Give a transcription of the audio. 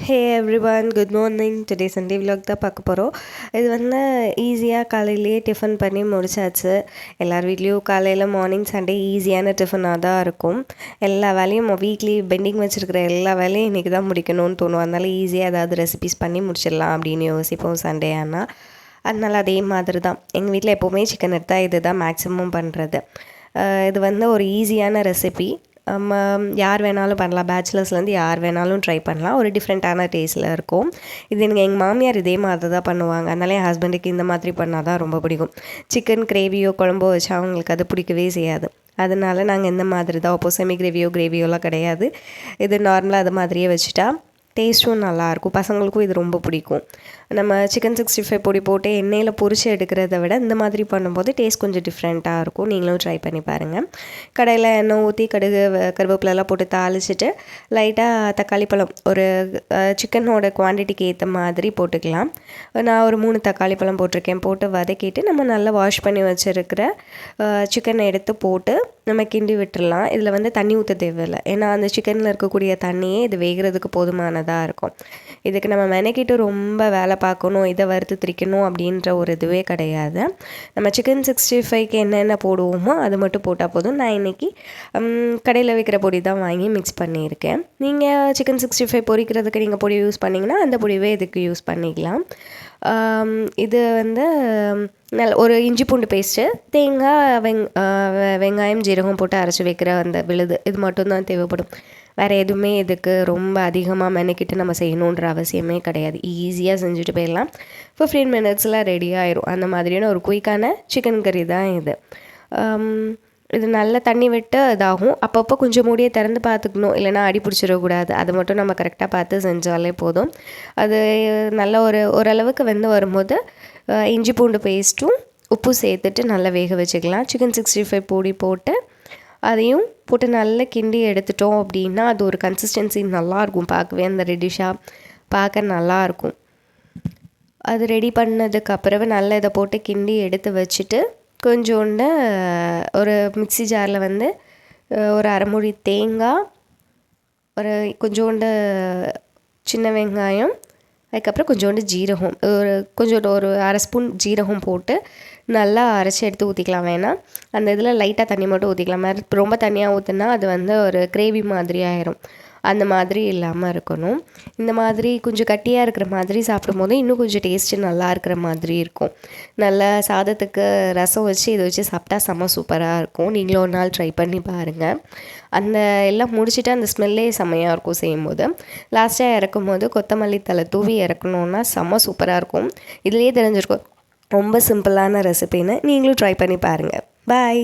ஹே everyone, good morning. Today Sunday vlog தான் பார்க்க போகிறோம். இது வந்து ஈஸியாக காலையிலேயே டிஃபன் பண்ணி முடிச்சாச்சு. எல்லார் வீட்லேயும் காலையில் மார்னிங் சண்டே ஈஸியான டிஃபனாக தான் இருக்கும். எல்லா வேலையும் வீக்லி பெண்டிங் வச்சுருக்கிற எல்லா வேலையும் இன்றைக்கி தான் முடிக்கணும்னு தோணும். அதனால ஈஸியாக ஏதாவது ரெசிபிஸ் பண்ணி முடிச்சிடலாம் அப்படின்னு யோசிப்போம் சண்டே ஆனால். அதனால் அதே மாதிரி தான் எங்கள் வீட்டில் எப்போவுமே சிக்கன் எடுத்தால் இது தான் மேக்ஸிமம் பண்ணுறது. இது வந்து ஒரு ஈஸியான ரெசிபி. யார் வேணாலும் பண்ணலாம். பேச்சுலர்ஸ்லேருந்து யார் வேணாலும் ட்ரை பண்ணலாம். ஒரு டிஃப்ரெண்ட்டான டேஸ்ட்டில் இருக்கும். இது எனக்கு எங்கள் மாமியார் இதே மாதிரி தான் பண்ணுவாங்க. அதனால என் ஹஸ்பண்டுக்கு இந்த மாதிரி பண்ணால் தான் ரொம்ப பிடிக்கும். சிக்கன் கிரேவியோ குழம்போ வச்சா அவங்களுக்கு அது பிடிக்கவே செய்யாது. அதனால நாங்கள் இந்த மாதிரி தான் செமி கிரேவியோலாம் கிடையாது. இது நார்மலாக அது மாதிரியே வச்சுட்டா டேஸ்ட்டும் நல்லாயிருக்கும். பசங்களுக்கும் இது ரொம்ப பிடிக்கும். நம்ம சிக்கன் 65 பொடி போட்டு எண்ணெயில் பொரித்து எடுக்கிறத விட இந்த மாதிரி பண்ணும்போது டேஸ்ட் கொஞ்சம் டிஃப்ரெண்ட்டாக இருக்கும். நீங்களும் ட்ரை பண்ணி பாருங்கள். கடையில் எண்ணெய் ஊற்றி கடுகு கருவேப்பிலெல்லாம் போட்டு தாளிச்சிட்டு லைட்டாக தக்காளி பழம் ஒரு சிக்கனோட குவான்டிட்டிக்கு ஏற்ற மாதிரி போட்டுக்கலாம். நான் ஒரு 3 தக்காளி பழம் போட்டிருக்கேன். போட்டு வதக்கிட்டு நம்ம நல்லா வாஷ் பண்ணி வச்சுருக்கிற சிக்கனை எடுத்து போட்டு நம்ம கிண்டி விட்டுடலாம். இதில் வந்து தண்ணி ஊற்ற தேவையில்லை. ஏன்னா அந்த சிக்கனில் இருக்கக்கூடிய தண்ணியே இது வேகிறதுக்கு போதுமானதாக இருக்கும். இதுக்கு நம்ம மெனக்கிட்டு ரொம்ப வேலை பார்க்கணும், இதை வறுத்து திரிக்கணும் அப்படின்ற ஒரு இதுவே கிடையாது. நம்ம சிக்கன் 65க்கு என்னென்ன போடுவோமோ அது மட்டும் போட்டால் போதும். நான் இன்றைக்கி கடையில் விற்கிற பொடி தான் வாங்கி மிக்ஸ் பண்ணியிருக்கேன். நீங்கள் சிக்கன் 65 பொரிக்கிறதுக்கு நீங்கள் பொடி யூஸ் பண்ணிங்கன்னா அந்த பொடிவே இதுக்கு யூஸ் பண்ணிக்கலாம். இது வந்து ஒரு இஞ்சி பூண்டு பேஸ்ட்டு, தேங்காய், வெங்காயம், ஜீரகம் போட்டு அரைச்சி வைக்கிற அந்த விழுது, இது மட்டும்தான் தேவைப்படும். வேறு எதுவுமே இதுக்கு ரொம்ப அதிகமாக மெனக்கிட்டு நம்ம செய்யணுன்ற அவசியமே கிடையாது. ஈஸியாக செஞ்சுட்டு போயிடலாம். 15 மினிட்ஸில் ரெடி ஆயிரும். அந்த மாதிரியான ஒரு குயிக்கான சிக்கன் கறி தான் இது. இது நல்லா தண்ணி விட்டு இதாகும். அப்பப்போ கொஞ்சம் மூடியை திறந்து பார்த்துக்கணும், இல்லைனா அடி பிடிச்சிடக்கூடாது. அதை மட்டும் நம்ம கரெக்டாக பார்த்து செஞ்சாலே போதும். அது நல்லா ஓரளவுக்கு வெந்து வரும்போது இஞ்சி பூண்டு பேஸ்ட்டும் உப்பு சேர்த்துட்டு நல்லா வேக வச்சுக்கலாம். சிக்கன் 65 பொடி போட்டு அதையும் போட்டு நல்லா கிண்டி எடுத்துட்டோம் அப்படின்னா அது ஒரு கன்சிஸ்டன்சி நல்லாயிருக்கும். பார்க்கவே அந்த ரெட்டிஷாக பார்க்க நல்லாயிருக்கும். அது ரெடி பண்ணதுக்கப்புறமே நல்லா இதை போட்டு கிண்டி எடுத்து வச்சுட்டு கொஞ்சோண்டு ஒரு மிக்ஸி ஜாரில் வந்து ஒரு அரை மூடி தேங்காய், ஒரு கொஞ்சோண்டு சின்ன வெங்காயம், அதுக்கப்புறம் கொஞ்சோண்டு ஜீரகம், ஒரு அரை ஸ்பூன் ஜீரகம் போட்டு நல்லா அரைச்சி எடுத்து ஊற்றிக்கலாம். வேணாம் அந்த இதில் லைட்டாக தண்ணி மட்டும் ஊற்றிக்கலாம். ரொம்ப தண்ணியாக ஊற்றுனா அது வந்து ஒரு கிரேவி மாதிரி ஆயிரும். அந்த மாதிரி இல்லாமல் இருக்கணும். இந்த மாதிரி கொஞ்சம் கட்டியாக இருக்கிற மாதிரி சாப்பிடும்போது இன்னும் கொஞ்சம் டேஸ்ட்டு நல்லா இருக்கிற மாதிரி இருக்கும். நல்லா சாதத்துக்கு ரசம் வச்சு இதை வச்சு சாப்பிட்டா செம்ம சூப்பராக இருக்கும். நீங்களும் ஒரு நாள் ட்ரை பண்ணி பாருங்கள். அந்த எல்லாம் முடிச்சுட்டு அந்த ஸ்மெல்லே செம்மையாக இருக்கும் செய்யும்போது. லாஸ்ட்டாக இறக்கும் போது கொத்தமல்லி தழை தூவி இறக்கணுன்னா செம்ம சூப்பராக இருக்கும். இதுலேயே தெரிஞ்சிருக்கும் ரொம்ப சிம்பிளான ரெசிபின்னு. நீங்களும் ட்ரை பண்ணி பாருங்கள். பாய்.